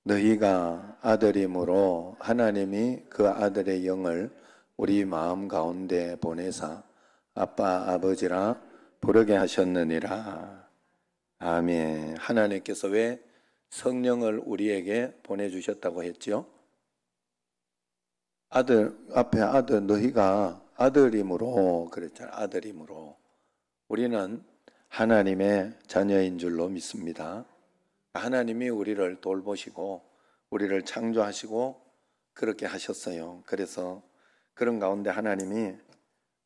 너희가 아들이므로 하나님이 그 아들의 영을 우리 마음 가운데 보내사 아빠 아버지라 부르게 하셨느니라. 아멘. 하나님께서 왜 성령을 우리에게 보내주셨다고 했죠? 아들, 앞에 아들, 너희가 아들이므로 그랬잖아요. 아들이므로. 우리는 하나님의 자녀인 줄로 믿습니다. 하나님이 우리를 돌보시고 우리를 창조하시고 그렇게 하셨어요. 그래서 그런 가운데 하나님이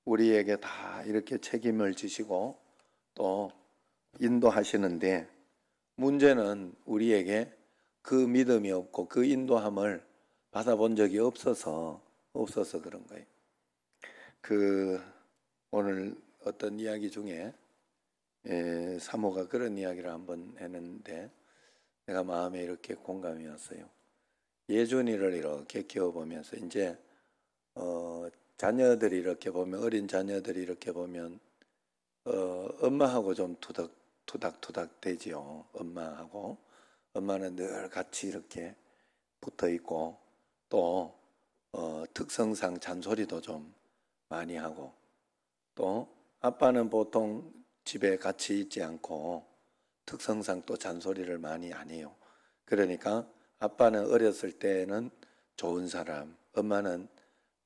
우리에게 다 이렇게 책임을 지시고 또 인도하시는데, 문제는 우리에게 그 믿음이 없고 그 인도함을 받아본 적이 없어서 그런 거예요. 오늘 어떤 이야기 중에 사모가 그런 이야기를 한번 했는데 내가 마음에 이렇게 공감이 왔어요. 예준이를 이렇게 키워보면서 이제 자녀들이 이렇게 보면, 어린 자녀들이 이렇게 보면 엄마하고 좀 투닥투닥 되지요. 엄마하고. 엄마는 늘 같이 이렇게 붙어 있고 또 특성상 잔소리도 좀 많이 하고, 또 아빠는 보통 집에 같이 있지 않고 특성상 또 잔소리를 많이 안 해요. 그러니까 아빠는 어렸을 때는 좋은 사람, 엄마는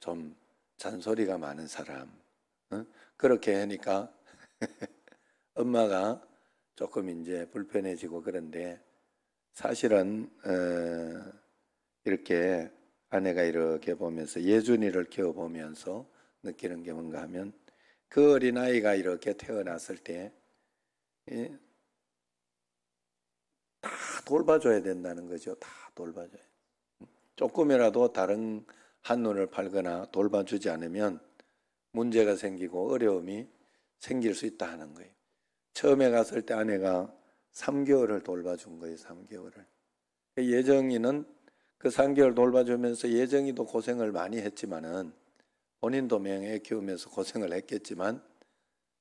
좀 잔소리가 많은 사람. 그렇게 하니까 엄마가 조금 이제 불편해지고, 그런데 사실은 이렇게 아내가 이렇게 보면서 예준이를 키워보면서 느끼는 게 뭔가 하면, 그 어린아이가 이렇게 태어났을 때 다 돌봐줘야 된다는 거죠. 다 돌봐줘야. 조금이라도 다른 한눈을 팔거나 돌봐주지 않으면 문제가 생기고 어려움이 생길 수 있다 하는 거예요. 처음에 갔을 때 아내가 3개월을 돌봐준 거예요. 3개월을. 예정이는 그 3개월 돌봐주면서 예정이도 고생을 많이 했지만은, 본인도 애 키우면서 고생을 했겠지만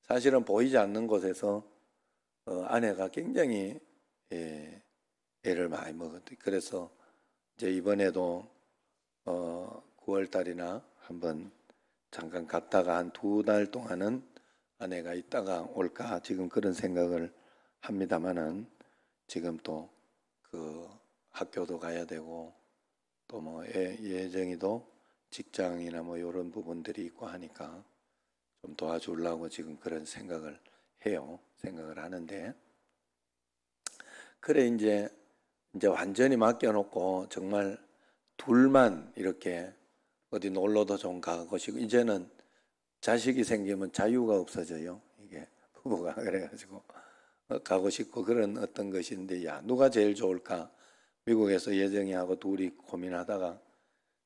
사실은 보이지 않는 곳에서 아내가 굉장히 애를 많이 먹었대요. 그래서 이제 이번에도 9월 달이나 한번 잠깐 갔다가 한 2달 동안은 아내가 있다가 올까 지금 그런 생각을 합니다만은, 지금 또 그 학교도 가야 되고 또 뭐 예정이도 직장이나 뭐 이런 부분들이 있고 하니까 좀 도와주려고 지금 그런 생각을 해요. 생각을 하는데, 그래 이제 완전히 맡겨놓고 정말 둘만 이렇게 어디 놀러도 좀 가고 싶고, 이제는 자식이 생기면 자유가 없어져요. 이게 부부가. 그래가지고 가고 싶고 그런 어떤 것인데, 야, 누가 제일 좋을까? 미국에서 예정이하고 둘이 고민하다가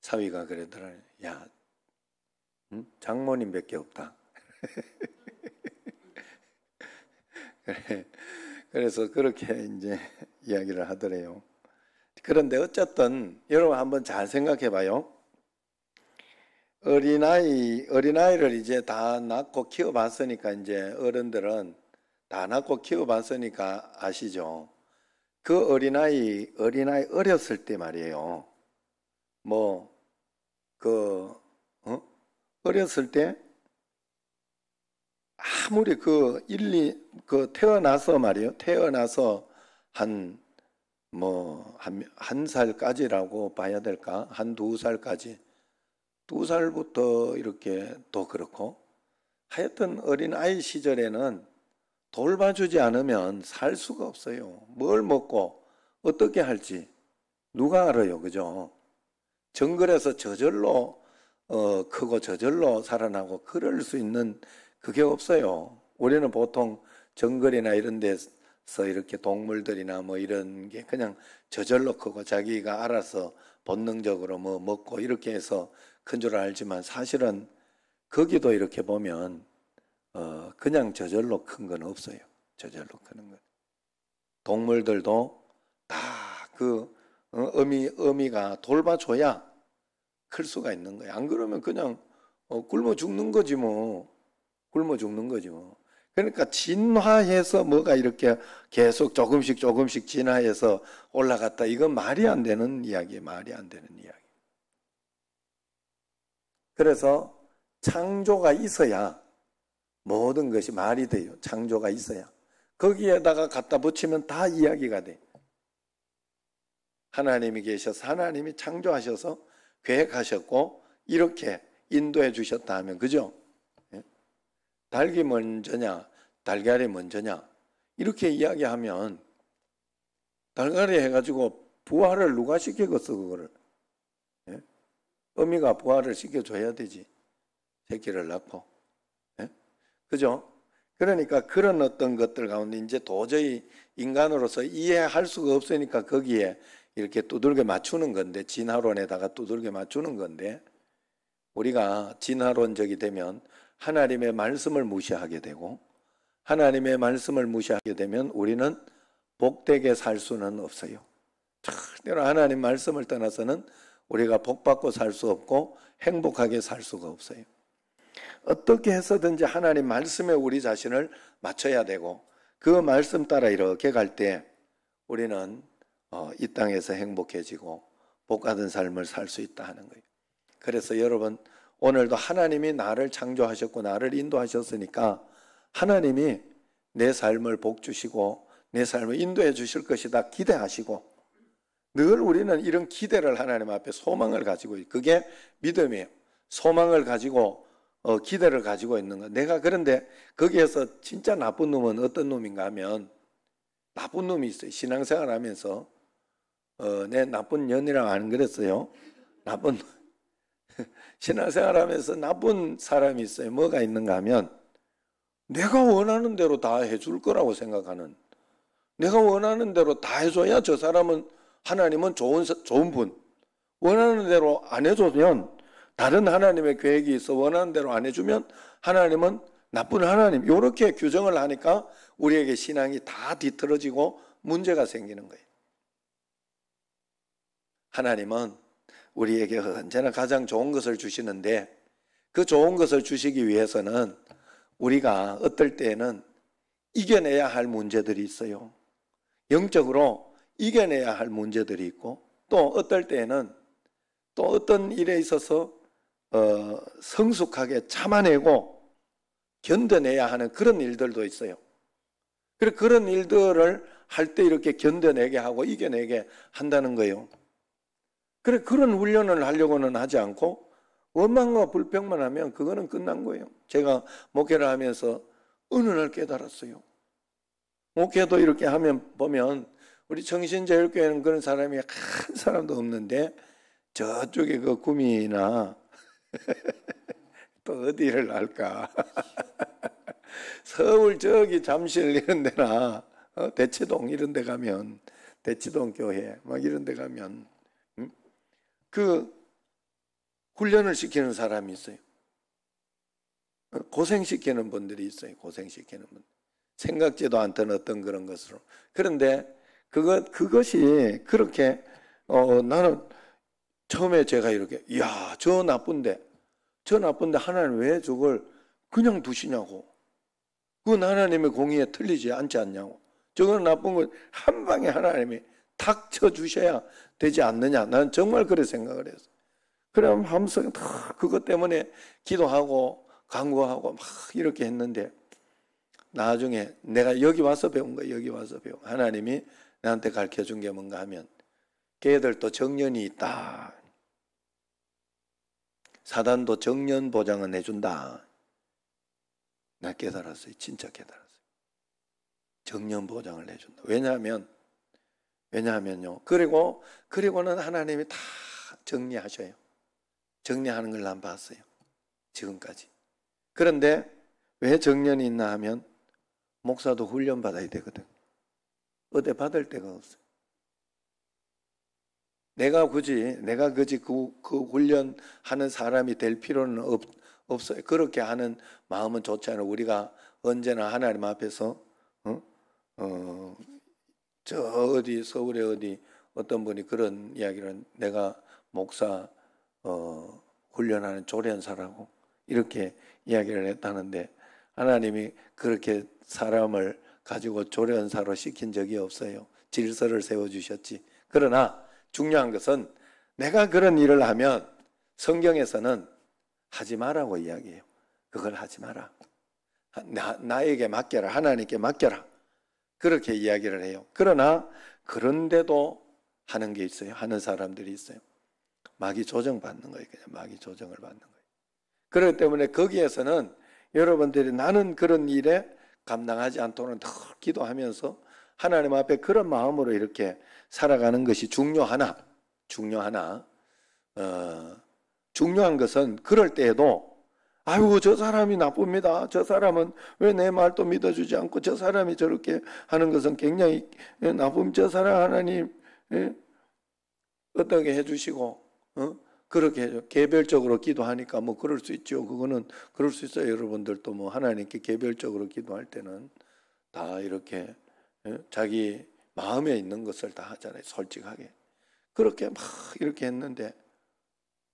사위가 그러더라. 야, 장모님밖에 없다. 그래서 그렇게 이제 이야기를 하더래요. 그런데 어쨌든 여러분 한번 잘 생각해 봐요. 어린아이를 이제 다 낳고 키워봤으니까, 이제 어른들은 다 낳고 키워봤으니까 아시죠? 그 어린아이 어렸을 때 말이에요. 어렸을 때 아무리 태어나서 말이에요. 태어나서 한 살까지라고 봐야 될까? 한 2살까지. 2살부터 이렇게 또 그렇고, 하여튼 어린아이 시절에는 돌봐주지 않으면 살 수가 없어요. 뭘 먹고 어떻게 할지 누가 알아요. 그죠? 정글에서 저절로 크고 저절로 살아나고 그럴 수 있는 그게 없어요. 우리는 보통 정글이나 이런 데서 이렇게 동물들이나 뭐 이런 게 그냥 저절로 크고 자기가 알아서 본능적으로 뭐 먹고 이렇게 해서 큰 줄 알지만, 사실은 거기도 이렇게 보면 그냥 저절로 큰 건 없어요. 저절로 크는 건. 동물들도 다 어미가 돌봐줘야 클 수가 있는 거예요. 안 그러면 그냥 굶어 죽는 거지 뭐. 굶어 죽는 거지 뭐. 그러니까 진화해서 뭐가 이렇게 계속 조금씩 진화해서 올라갔다. 이건 말이 안 되는 이야기예요. 말이 안 되는 이야기. 그래서 창조가 있어야 모든 것이 말이 돼요. 창조가 있어야. 거기에다가 갖다 붙이면 다 이야기가 돼. 하나님이 계셔서 하나님이 창조하셔서 계획하셨고 이렇게 인도해 주셨다 하면 그죠? 닭이 먼저냐 달걀이 먼저냐 이렇게 이야기하면 달걀이 해가지고 부화를 누가 시키겠어 그거를. 어미가 부화를 시켜줘야 되지. 새끼를 낳고. 그죠? 그러니까 그런 어떤 것들 가운데 이제 도저히 인간으로서 이해할 수가 없으니까 거기에 이렇게 두들겨 맞추는 건데, 진화론에다가 두들겨 맞추는 건데, 우리가 진화론적이 되면 하나님의 말씀을 무시하게 되고, 하나님의 말씀을 무시하게 되면 우리는 복되게 살 수는 없어요. 절대로 하나님 말씀을 떠나서는 우리가 복받고 살 수 없고 행복하게 살 수가 없어요. 어떻게 해서든지 하나님 말씀에 우리 자신을 맞춰야 되고 그 말씀 따라 이렇게 갈 때 우리는 이 땅에서 행복해지고 복받은 삶을 살 수 있다 하는 거예요. 그래서 여러분 오늘도 하나님이 나를 창조하셨고 나를 인도하셨으니까 하나님이 내 삶을 복 주시고 내 삶을 인도해 주실 것이다 기대하시고 늘 우리는 이런 기대를 하나님 앞에 소망을 가지고 있어요. 그게 믿음이에요. 소망을 가지고 기대를 가지고 있는 거. 내가 그런데 거기에서 진짜 나쁜 놈은 어떤 놈인가 하면 나쁜 놈이 있어요. 신앙생활 하면서 내 나쁜 년이라고 안 그랬어요. 나쁜 신앙생활 하면서 나쁜 사람이 있어요. 뭐가 있는가 하면 내가 원하는 대로 다 해줄 거라고 생각하는, 내가 원하는 대로 다 해줘야 저 사람은 하나님은 좋은 분, 원하는 대로 안 해주면 다른 하나님의 계획이 있어 원하는 대로 안 해주면 하나님은 나쁜 하나님, 이렇게 규정을 하니까 우리에게 신앙이 다 뒤틀어지고 문제가 생기는 거예요. 하나님은 우리에게 언제나 가장 좋은 것을 주시는데 그 좋은 것을 주시기 위해서는 우리가 어떨 때에는 이겨내야 할 문제들이 있어요. 영적으로 이겨내야 할 문제들이 있고 또 어떨 때에는 또 어떤 일에 있어서 성숙하게 참아내고 견뎌내야 하는 그런 일들도 있어요. 그래서 그런 일들을 할 때 이렇게 견뎌내게 하고 이겨내게 한다는 거예요. 그래 그런 훈련을 하려고는 하지 않고 원망과 불평만 하면 그거는 끝난 거예요. 제가 목회를 하면서 어느 날 깨달았어요. 목회도 이렇게 하면 보면 우리 청신제일교회는 그런 사람이 한 사람도 없는데 저쪽에 그 구미나 또 어디를 할까 서울 저기 잠실 이런 데나 대치동 이런 데 가면 대치동 교회 막 이런 데 가면 그 훈련을 시키는 사람이 있어요. 고생시키는 분들이 있어요. 고생시키는 분. 생각지도 않던 어떤 그런 것으로. 그런데 그것이 그렇게 나는 처음에 제가 이렇게 저 나쁜데 하나님 왜 저걸 그냥 두시냐고. 그건 하나님의 공의에 틀리지 않지 않냐고. 저건 나쁜 걸 한 방에 하나님이 탁 쳐주셔야 되지 않느냐. 나는 정말 그렇게 생각을 했어요. 그럼 하면서 그것 때문에 기도하고 간구하고 막 이렇게 했는데 나중에 내가 여기 와서 배운 거예요. 여기 와서 배운. 하나님이 나한테 가르쳐준 게 뭔가 하면 걔들도 정년이 있다. 사단도 정년 보장은 해준다. 나 깨달았어요. 진짜 깨달았어요. 정년 보장을 해준다. 왜냐하면요. 그리고는 하나님이 다 정리하셔요. 정리하는 걸 난 봤어요. 지금까지. 그런데 왜 정년이 있나 하면 목사도 훈련 받아야 되거든. 어디 받을 데가 없어요. 내가 굳이 그 훈련하는 사람이 될 필요는 없어요. 그렇게 하는 마음은 좋지 않아요. 우리가 언제나 하나님 앞에서 저 어디 서울에 어떤 분이 그런 이야기를 내가 목사 훈련하는 조련사라고 이렇게 이야기를 했다는데 하나님이 그렇게 사람을 가지고 조련사로 시킨 적이 없어요. 질서를 세워주셨지. 그러나 중요한 것은 내가 그런 일을 하면 성경에서는 하지 마라고 이야기해요. 그걸 하지 마라. 나에게 맡겨라. 하나님께 맡겨라. 그렇게 이야기를 해요. 그러나 그런데도 하는 게 있어요. 하는 사람들이 있어요. 마귀 조정받는 거예요. 그냥 마귀 조정을 받는 거예요. 그렇기 때문에 거기에서는 여러분들이 나는 그런 일에 감당하지 않도록 늘 기도하면서 하나님 앞에 그런 마음으로 이렇게 살아가는 것이 중요한 것은 그럴 때에도 아이고 저 사람이 나쁩니다. 저 사람은 왜 내 말도 믿어주지 않고 저 사람이 저렇게 하는 것은 굉장히 나쁨. 저 사람 하나님 어떻게 해주시고 그렇게 개별적으로 기도하니까 뭐 그럴 수 있죠. 그거는 그럴 수 있어요. 여러분들도 뭐 하나님께 개별적으로 기도할 때는 다 이렇게 자기 마음에 있는 것을 다 하잖아요. 솔직하게. 그렇게 막 이렇게 했는데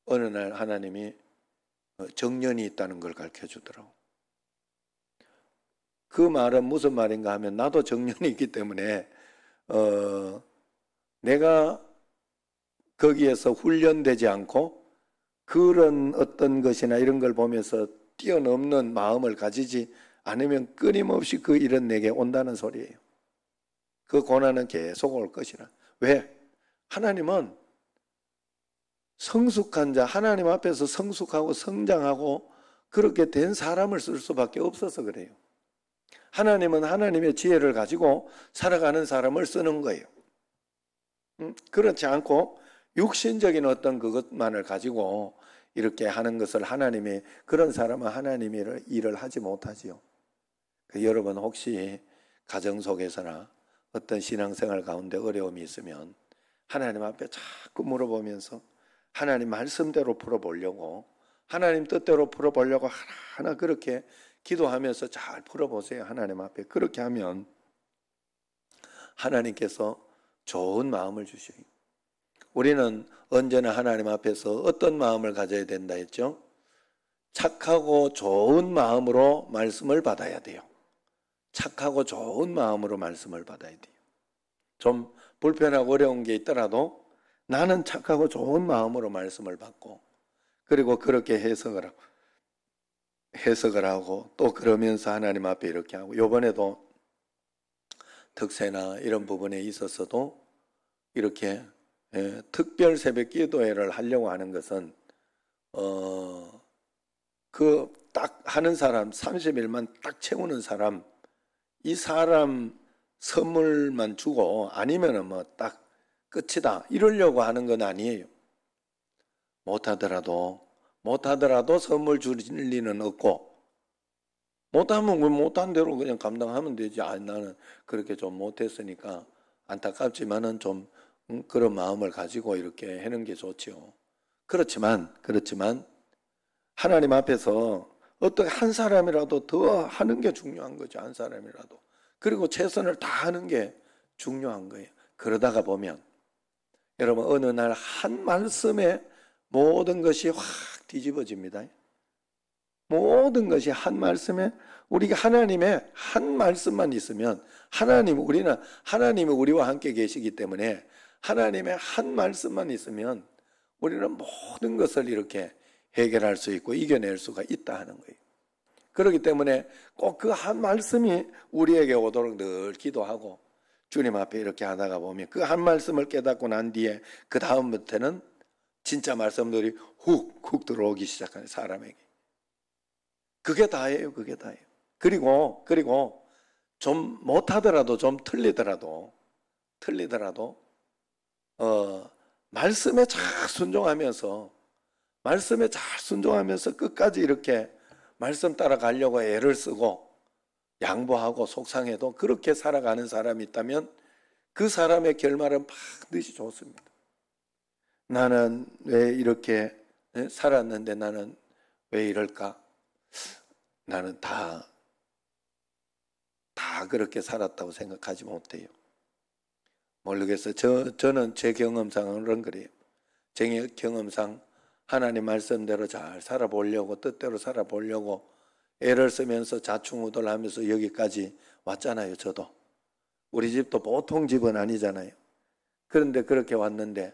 어느 날 하나님이 정년이 있다는 걸 가르쳐 주더라고. 그 말은 무슨 말인가 하면 나도 정년이 있기 때문에 내가 거기에서 훈련되지 않고 그런 어떤 것이나 이런 걸 보면서 뛰어넘는 마음을 가지지 않으면 끊임없이 그 일은 내게 온다는 소리예요. 그 고난은 계속 올 것이라. 왜? 하나님은 성숙한 자, 하나님 앞에서 성숙하고 성장하고 그렇게 된 사람을 쓸 수밖에 없어서 그래요. 하나님은 하나님의 지혜를 가지고 살아가는 사람을 쓰는 거예요. 그렇지 않고 육신적인 어떤 그것만을 가지고 이렇게 하는 것을 하나님이 그런 사람은 하나님이 일을 하지 못하지요. 여러분 혹시 가정 속에서나 어떤 신앙생활 가운데 어려움이 있으면 하나님 앞에 자꾸 물어보면서 하나님 말씀대로 풀어보려고 하나님 뜻대로 풀어보려고 하나하나 그렇게 기도하면서 잘 풀어보세요. 하나님 앞에. 그렇게 하면 하나님께서 좋은 마음을 주셔요. 우리는 언제나 하나님 앞에서 어떤 마음을 가져야 된다 했죠? 착하고 좋은 마음으로 말씀을 받아야 돼요. 착하고 좋은 마음으로 말씀을 받아야 돼요. 좀 불편하고 어려운 게 있더라도 나는 착하고 좋은 마음으로 말씀을 받고 그리고 그렇게 해석을 하고 또 그러면서 하나님 앞에 이렇게 하고 이번에도 특세나 이런 부분에 있어서도 이렇게 특별 새벽 기도회를 하려고 하는 것은 그 딱 하는 사람 30일만 딱 채우는 사람 이 사람 선물만 주고 아니면은 뭐 딱 끝이다 이러려고 하는 건 아니에요. 못하더라도 선물 줄 리는 없고 못하면 못한 대로 그냥 감당하면 되지. 나는 그렇게 좀 못했으니까 안타깝지만은 좀 그런 마음을 가지고 이렇게 하는 게 좋죠. 그렇지만 하나님 앞에서 어떻게 한 사람이라도 더 하는 게 중요한 거죠. 한 사람이라도. 그리고 최선을 다하는 게 중요한 거예요. 그러다가 보면 여러분 어느 날 한 말씀에 모든 것이 확 뒤집어집니다. 모든 것이 한 말씀에 우리가 하나님의 한 말씀만 있으면 우리는 하나님이 우리와 함께 계시기 때문에 하나님의 한 말씀만 있으면 우리는 모든 것을 이렇게 해결할 수 있고 이겨낼 수가 있다 하는 거예요. 그렇기 때문에 꼭 그 한 말씀이 우리에게 오도록 늘 기도하고 주님 앞에 이렇게 하다가 보면 그 한 말씀을 깨닫고 난 뒤에 그 다음부터는 진짜 말씀들이 훅 들어오기 시작하는 사람에게. 그게 다예요. 그리고 좀 못하더라도 좀 틀리더라도 말씀에 잘 순종하면서 끝까지 이렇게 말씀 따라가려고 애를 쓰고 양보하고 속상해도 그렇게 살아가는 사람이 있다면 그 사람의 결말은 반드시 좋습니다. 나는 왜 이렇게 살았는데 나는 왜 이럴까? 나는 다 그렇게 살았다고 생각하지 못해요. 모르겠어요. 저는 제 경험상으로는 그래요. 제 경험상 하나님 말씀대로 잘 살아보려고 뜻대로 살아보려고 애를 쓰면서 자충우돌 하면서 여기까지 왔잖아요. 저도. 우리 집도 보통 집은 아니잖아요. 그런데 그렇게 왔는데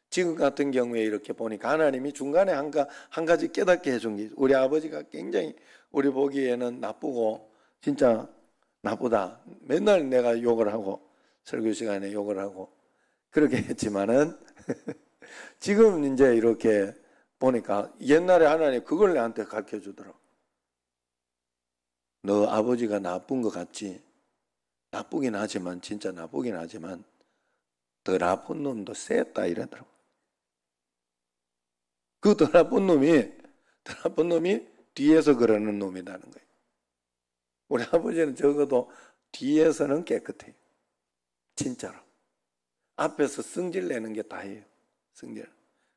지금 같은 경우에 이렇게 보니까 하나님이 중간에 한 가지 깨닫게 해준 게 우리 아버지가 굉장히 우리 보기에는 나쁘고 진짜 나쁘다. 맨날 내가 욕을 하고 설교 시간에 욕을 하고 그렇게 했지만은 지금 이제 이렇게 보니까 옛날에 하나님 그걸 내한테 가르쳐 주더라고. 너 아버지가 나쁜 것 같지? 나쁘긴 하지만 진짜 나쁘긴 하지만 더 나쁜 놈도 셌다 이러더라고. 그 더 나쁜 놈이 뒤에서 그러는 놈이라는 거예요. 우리 아버지는 적어도 뒤에서는 깨끗해요. 진짜로. 앞에서 성질 내는 게 다예요. 성질.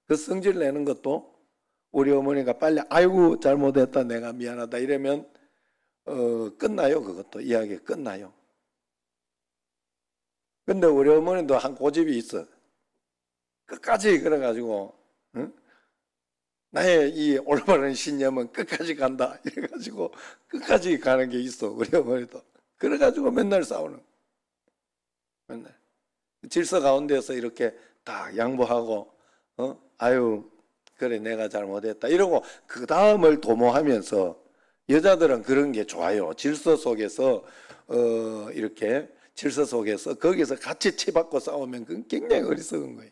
그 성질 내는 것도 우리 어머니가 빨리 아이고 잘못했다 내가 미안하다 이러면 끝나요. 그것도 이야기 끝나요. 근데 우리 어머니도 한 고집이 있어. 끝까지 그래가지고 응? 나의 이 올바른 신념은 끝까지 간다 이래가지고 끝까지 가는 게 있어. 우리 어머니도. 그래가지고 맨날 싸우는. 맨날 질서 가운데서 이렇게 딱 양보하고 아유 그래 내가 잘못했다 이러고 그 다음을 도모하면서 여자들은 그런 게 좋아요. 질서 속에서 이렇게 질서 속에서 거기서 같이 치받고 싸우면 그건 굉장히 어리석은 거예요.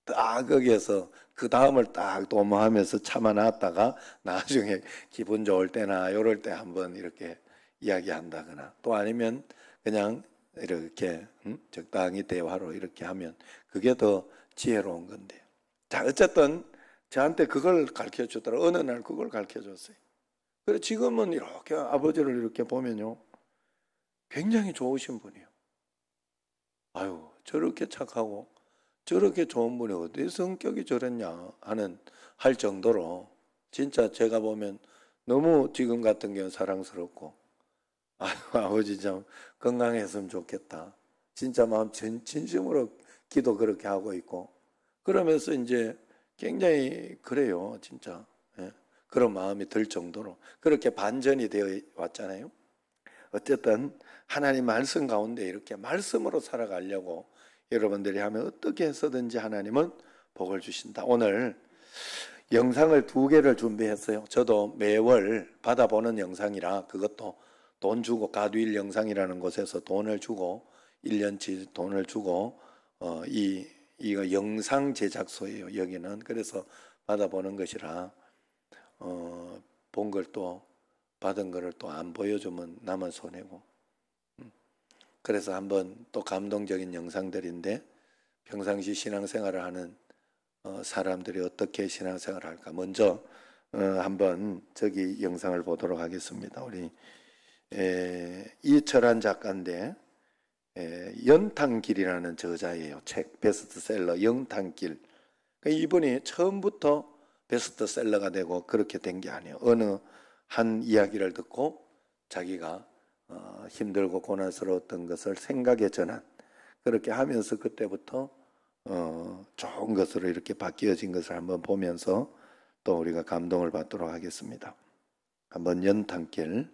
딱 거기에서 그 다음을 딱 도모하면서 참아놨다가 나중에 기분 좋을 때나 이럴 때 한번 이렇게 이야기한다거나 또 아니면 그냥 이렇게 적당히 대화로 이렇게 하면 그게 더 지혜로운 건데. 자 어쨌든 저한테 그걸 가르쳐 주더라고요. 어느 날 그걸 가르쳐 줬어요. 그래 지금은 이렇게 아버지를 이렇게 보면요. 굉장히 좋으신 분이에요. 아유 저렇게 착하고 저렇게 좋은 분이 어디 성격이 저랬냐 할 정도로 진짜 제가 보면 너무 지금 같은 경우는 사랑스럽고 아유 아버지 참 건강했으면 좋겠다. 진짜 마음 진심으로 기도 그렇게 하고 있고 그러면서 이제 굉장히 그래요. 진짜 예. 그런 마음이 들 정도로 그렇게 반전이 되어 왔잖아요. 어쨌든 하나님 말씀 가운데 이렇게 말씀으로 살아가려고 여러분들이 하면 어떻게 해서든지 하나님은 복을 주신다. 오늘 영상을 2개를 준비했어요. 저도 매월 받아보는 영상이라 그것도 돈 주고 가두일 영상이라는 곳에서 돈을 주고 1년치 돈을 주고 이거 영상 제작소예요. 여기는 그래서 받아보는 것이라 본 걸 또 받은 거를 또 안 보여주면 나만 손해고 그래서 한번 또 감동적인 영상들인데 평상시 신앙생활을 하는 사람들이 어떻게 신앙생활을 할까 먼저 한번 저기 영상을 보도록 하겠습니다. 우리 이철한 작가인데 연탄길이라는 저자예요. 책 베스트셀러 연탄길. 이분이 처음부터 베스트셀러가 되고 그렇게 된 게 아니에요. 어느 한 이야기를 듣고 자기가 힘들고 고난스러웠던 것을 생각의 전환 그렇게 하면서 그때부터 좋은 것으로 이렇게 바뀌어진 것을 한번 보면서 또 우리가 감동을 받도록 하겠습니다. 한번 연탄길.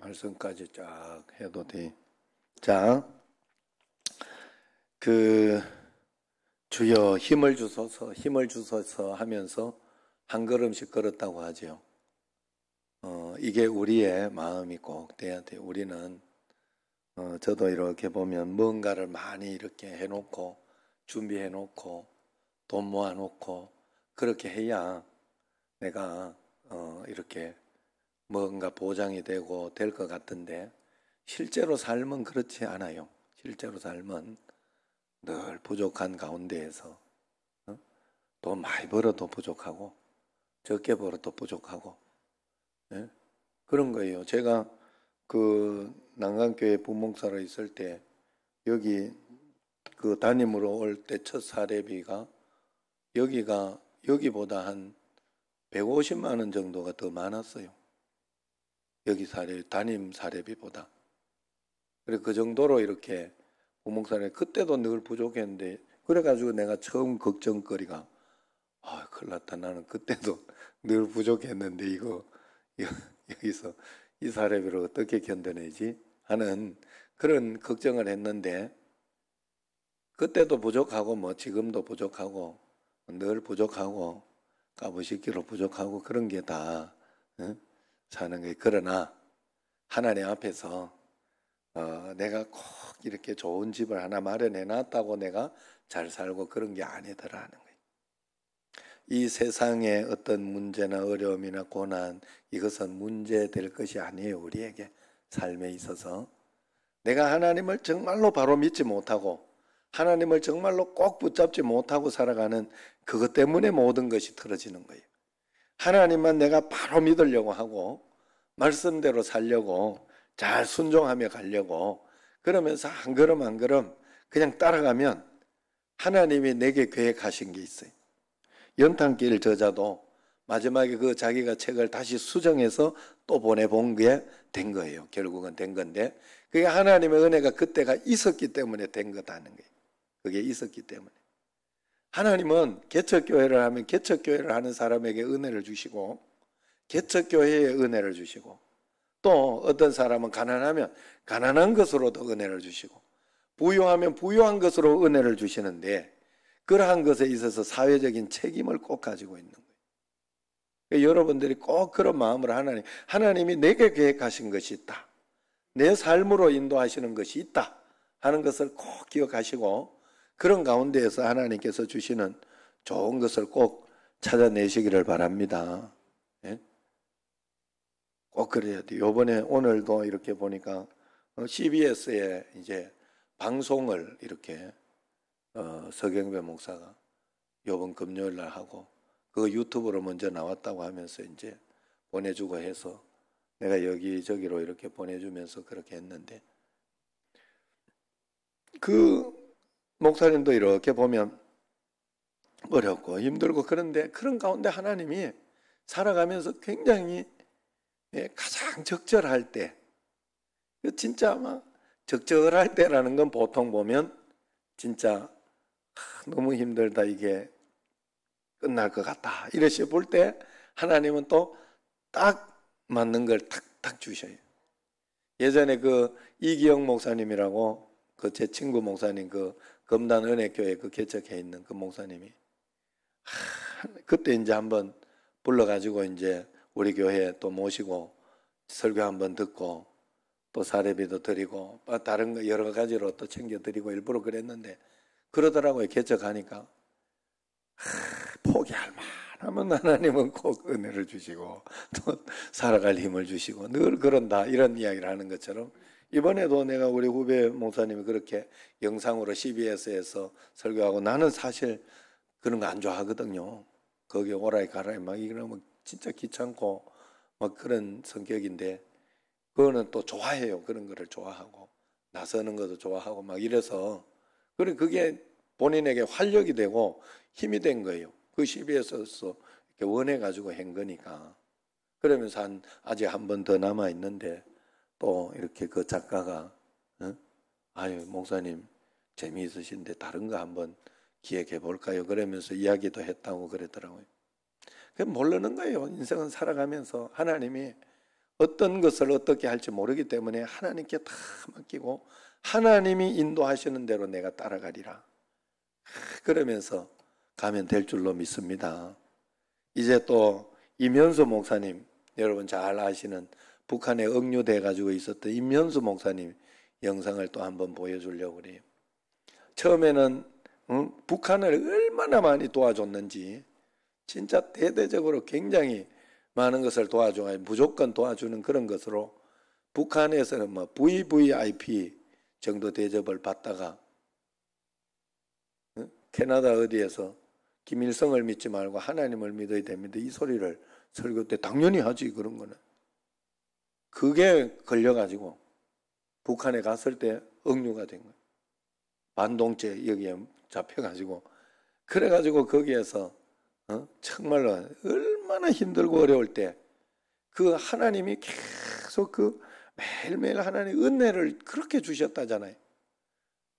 말씀까지 쫙 해도 돼. 자, 그 주여 힘을 주소서, 힘을 주소서 하면서 한 걸음씩 걸었다고 하죠. 이게 우리의 마음이 꼭 돼야 돼요. 우리는 저도 이렇게 보면 뭔가를 많이 이렇게 해놓고 준비해놓고 돈 모아놓고 그렇게 해야 내가 이렇게 뭔가 보장이 되고 될 것 같은데 실제로 삶은 그렇지 않아요. 실제로 삶은 늘 부족한 가운데에서 돈 많이 벌어도 부족하고 적게 벌어도 부족하고 예? 그런 거예요. 제가 그 난강교회 부목사로 있을 때 여기 그 담임으로 올 때 첫 사례비가 여기보다 한 150만 원 정도가 더 많았어요. 여기 담임 사례비보다. 그래 그 정도로 이렇게 부목사를 그때도 늘 부족했는데 그래가지고 내가 처음 걱정거리가 큰일 났다. 나는 그때도 늘 부족했는데 여기서 이 사례비를 어떻게 견뎌내지 하는 그런 걱정을 했는데 그때도 부족하고 뭐 지금도 부족하고 늘 부족하고 까부시기로 부족하고 그런 게 다 사는 거예요. 그러나 하나님 앞에서 내가 꼭 이렇게 좋은 집을 하나 마련해 놨다고 내가 잘 살고 그런 게 아니더라는 거예요. 이 세상의 어떤 문제나 어려움이나 고난 이것은 문제될 것이 아니에요. 우리에게 삶에 있어서 내가 하나님을 정말로 바로 믿지 못하고 하나님을 정말로 꼭 붙잡지 못하고 살아가는 그것 때문에 모든 것이 틀어지는 거예요. 하나님만 내가 바로 믿으려고 하고 말씀대로 살려고 잘 순종하며 가려고 그러면서 한 걸음 한 걸음 그냥 따라가면 하나님이 내게 계획하신 게 있어요. 연탄길 저자도 마지막에 그 자기가 책을 다시 수정해서 또 보내본 게 된 거예요. 결국은 된 건데 그게 하나님의 은혜가 그때가 있었기 때문에 된 거다는 거예요. 그게 있었기 때문에 하나님은 개척교회를 하면 개척교회를 하는 사람에게 은혜를 주시고 개척교회에 은혜를 주시고 또 어떤 사람은 가난하면 가난한 것으로도 은혜를 주시고 부유하면 부유한 것으로 은혜를 주시는데 그러한 것에 있어서 사회적인 책임을 꼭 가지고 있는 거예요. 그러니까 여러분들이 꼭 그런 마음으로 하나님이 내게 계획하신 것이 있다. 내 삶으로 인도하시는 것이 있다 하는 것을 꼭 기억하시고 그런 가운데에서 하나님께서 주시는 좋은 것을 꼭 찾아내시기를 바랍니다. 예? 꼭 그래야 돼요. 이번에 오늘도 이렇게 보니까 CBS에 이제 방송을 이렇게 서경배 목사가 이번 금요일 날 하고 그거 유튜브로 먼저 나왔다고 하면서 이제 보내주고 해서 내가 여기저기로 이렇게 보내주면서 그렇게 했는데 그 목사님도 이렇게 보면 어렵고 힘들고 그런데 그런 가운데 하나님이 살아가면서 굉장히 가장 적절할 때 진짜 막 적절할 때라는 건 보통 보면 진짜 너무 힘들다 이게 끝날 것 같다 이러시 볼 때 하나님은 또 딱 맞는 걸 탁탁 주셔요. 예전에 그 이기영 목사님이라고 그 제 친구 목사님 그 검단 은혜교회 그 개척해 있는 그 목사님이 그때 이제 한번 불러가지고 이제 우리 교회에 또 모시고 설교 한번 듣고 또 사례비도 드리고 다른 거 여러 가지로 또 챙겨드리고 일부러 그랬는데 그러더라고요. 개척하니까 포기할 만하면 하나님은 꼭 은혜를 주시고 또 살아갈 힘을 주시고 늘 그런다 이런 이야기를 하는 것처럼 이번에도 내가 우리 후배 목사님이 그렇게 영상으로 CBS에서 설교하고 나는 사실 그런 거 안 좋아하거든요. 거기 오라이 가라이 막 이러면 진짜 귀찮고 막 그런 성격인데 그거는 또 좋아해요. 그런 거를 좋아하고 나서는 것도 좋아하고 막 이래서 그게 본인에게 활력이 되고 힘이 된 거예요. 그 CBS에서 이렇게 원해가지고 한 거니까. 그러면서 아직 한 번 더 남아 있는데 또 이렇게 그 작가가 아유 목사님 재미있으신데 다른 거 한번 기획해 볼까요? 그러면서 이야기도 했다고 그러더라고요. 그냥 모르는 거예요. 인생은 살아가면서 하나님이 어떤 것을 어떻게 할지 모르기 때문에 하나님께 다 맡기고 하나님이 인도하시는 대로 내가 따라가리라. 그러면서 가면 될 줄로 믿습니다. 이제 또 임현수 목사님, 여러분 잘 아시는 북한에 억류돼 가지고 있었던 임현수 목사님 영상을 또 한번 보여주려고 그래요. 처음에는 북한을 얼마나 많이 도와줬는지 진짜 대대적으로 굉장히 많은 것을 도와줘야 무조건 도와주는 그런 것으로 북한에서는 뭐 VVIP 정도 대접을 받다가 캐나다 어디에서 김일성을 믿지 말고 하나님을 믿어야 됩니다. 이 소리를 설교 때 당연히 하지. 그런 거는 그게 걸려가지고 북한에 갔을 때 억류가 된 거예요. 반동죄 여기에 잡혀가지고 그래가지고 거기에서 정말로 얼마나 힘들고 어려울 때 그 하나님이 계속 그 매일매일 하나님 은혜를 그렇게 주셨다잖아요.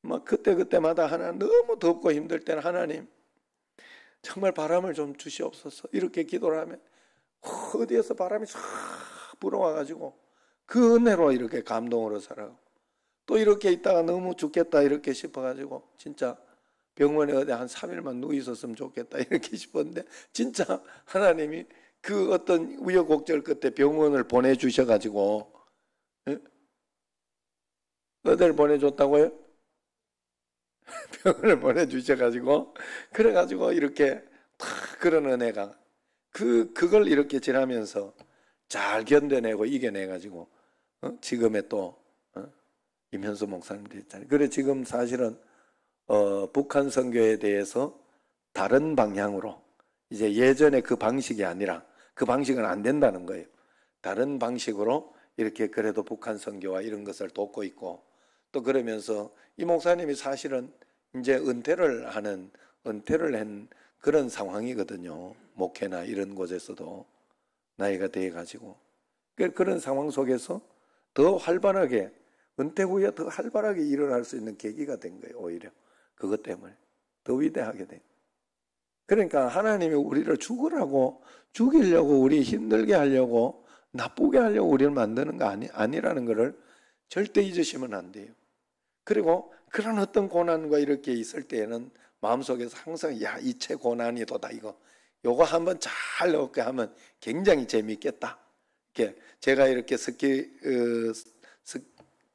막 그때마다 하나님 너무 덥고 힘들 때는 하나님 정말 바람을 좀 주시옵소서 이렇게 기도를 하면 어디에서 바람이 쫙 불어와가지고 그 은혜로 이렇게 감동으로 살아가고 또 이렇게 있다가 너무 죽겠다 이렇게 싶어가지고 진짜 병원에 어디 한 3일만 누워 있었으면 좋겠다 이렇게 싶었는데 진짜 하나님이 그 어떤 우여곡절 끝에 병원을 보내주셔가지고 어디를 보내줬다고요? 병원을 보내주셔가지고 그래가지고 이렇게 다 그런 은혜가 그걸 이렇게 지나면서 잘 견뎌내고 이겨내가지고 지금의 또 임현수 목사님 됐잖아요. 그래 지금 사실은 북한 선교에 대해서 다른 방향으로 이제 예전에 그 방식이 아니라 그 방식은 안 된다는 거예요. 다른 방식으로 이렇게 그래도 북한 선교와 이런 것을 돕고 있고 또 그러면서 이 목사님이 사실은 이제 은퇴를 한 그런 상황이거든요. 목회나 이런 곳에서도 나이가 돼가지고 그런 상황 속에서 더 활발하게 은퇴 후에 더 활발하게 일을 할 수 있는 계기가 된 거예요. 오히려 그것 때문에 더 위대하게 된. 그러니까 하나님이 우리를 죽이려고 우리 힘들게 하려고 나쁘게 하려고 우리를 만드는 거 아니라는 것을 절대 잊으시면 안 돼요. 그리고 그런 어떤 고난과 이렇게 있을 때에는 마음속에서 항상 야 이체 고난이 도다 요거 한번 잘 넣게 하면 굉장히 재미있겠다. 이렇게 제가 이렇게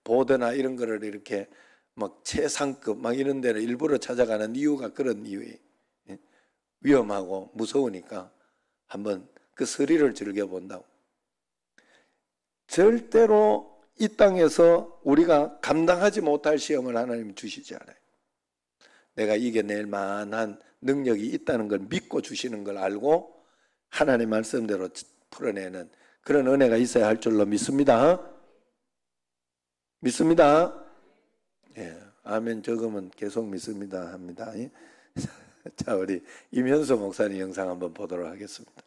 보드나 이런 거를 이렇게 막 최상급 막 이런 데를 일부러 찾아가는 이유가 그런 이유예요. 위험하고 무서우니까 한번 그 스릴을 즐겨본다고. 절대로 이 땅에서 우리가 감당하지 못할 시험을 하나님 주시지 않아요. 내가 이겨낼 만한 능력이 있다는 걸 믿고 주시는 걸 알고 하나님의 말씀대로 풀어내는 그런 은혜가 있어야 할 줄로 믿습니다. 믿습니다. 예, 아멘 적으면 계속 믿습니다 합니다. 자, 우리 임현수 목사님 영상 한번 보도록 하겠습니다.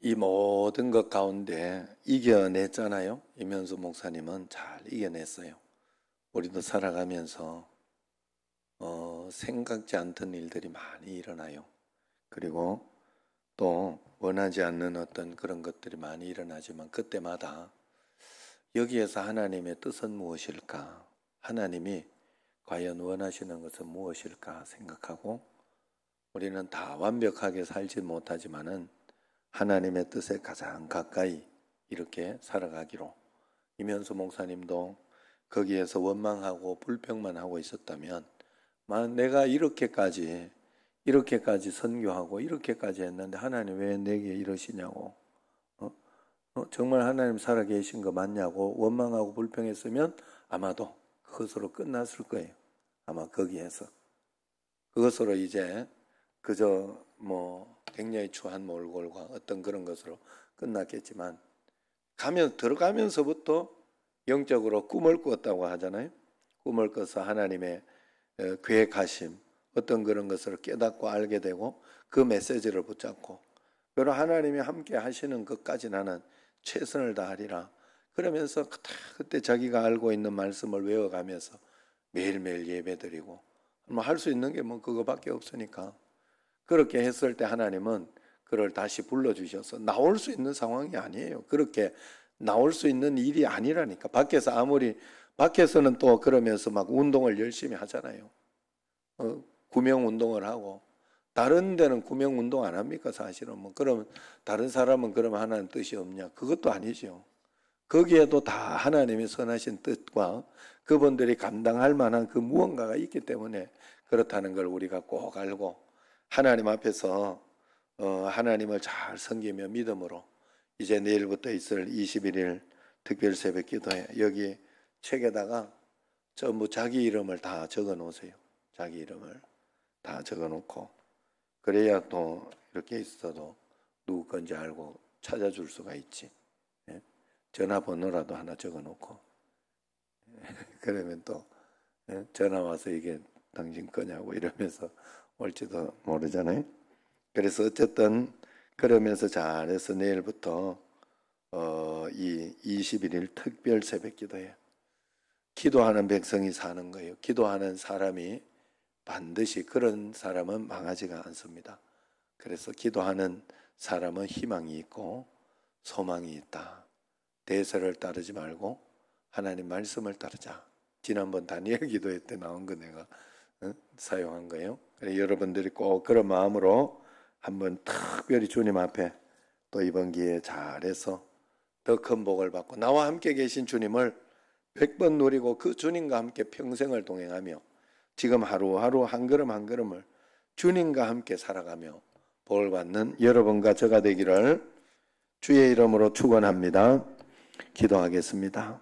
이 모든 것 가운데 이겨냈잖아요. 이면수 목사님은 잘 이겨냈어요. 우리도 살아가면서 생각지 않던 일들이 많이 일어나요. 그리고 또 원하지 않는 어떤 그런 것들이 많이 일어나지만 그때마다 여기에서 하나님의 뜻은 무엇일까? 하나님이 과연 원하시는 것은 무엇일까 생각하고 우리는 다 완벽하게 살지 못하지만은 하나님의 뜻에 가장 가까이 이렇게 살아가기로 이면수 목사님도 거기에서 원망하고 불평만 하고 있었다면 내가 이렇게까지 선교하고 이렇게까지 했는데 하나님 왜 내게 이러시냐고 정말 하나님 살아계신 거 맞냐고 원망하고 불평했으면 아마도 그것으로 끝났을 거예요. 아마 거기에서 그것으로 이제 그저 굉장히 추한 몰골과 어떤 그런 것으로 끝났겠지만 들어가면서부터 영적으로 꿈을 꿨다고 하잖아요. 꿈을 꿔서 하나님의 계획하심 어떤 그런 것을 깨닫고 알게 되고 그 메시지를 붙잡고 그리고 하나님이 함께 하시는 것까지 나는 최선을 다하리라 그러면서 그때 자기가 알고 있는 말씀을 외워가면서 매일매일 예배드리고 할 수 있는 게 그거밖에 없으니까 그렇게 했을 때 하나님은 그를 다시 불러주셔서 나올 수 있는 상황이 아니에요. 그렇게 나올 수 있는 일이 아니라니까. 밖에서는 또 그러면서 막 운동을 열심히 하잖아요. 구명 운동을 하고 다른 데는 구명 운동 안 합니까? 사실은 그럼 다른 사람은 그럼 하나님 뜻이 없냐? 그것도 아니죠. 거기에도 다 하나님의 선하신 뜻과 그분들이 감당할 만한 그 무언가가 있기 때문에 그렇다는 걸 우리가 꼭 알고 하나님 앞에서 하나님을 잘 섬기며 믿음으로 이제 내일부터 있을 21일 특별 새벽 기도에 여기 책에다가 전부 자기 이름을 다 적어 놓으세요. 자기 이름을 다 적어 놓고 그래야 또 이렇게 있어도 누구 건지 알고 찾아줄 수가 있지. 전화번호라도 하나 적어 놓고 그러면 또 전화 와서 이게 당신 거냐고 이러면서 올지도 모르잖아요. 그래서 어쨌든 그러면서 잘해서 내일부터 이 21일 특별 새벽 기도에 기도하는 백성이 사는 거예요. 기도하는 사람이 반드시 그런 사람은 망하지가 않습니다. 그래서 기도하는 사람은 희망이 있고 소망이 있다. 대세를 따르지 말고 하나님 말씀을 따르자. 지난번 다니엘 기도회 때 나온 거 내가 사용한 거예요. 여러분들이 꼭 그런 마음으로 한번 특별히 주님 앞에 또 이번 기회에 잘해서 더 큰 복을 받고 나와 함께 계신 주님을 100번 누리고 그 주님과 함께 평생을 동행하며 지금 하루하루 한 걸음 한 걸음을 주님과 함께 살아가며 복을 받는 여러분과 저가 되기를 주의 이름으로 축원합니다. 기도하겠습니다.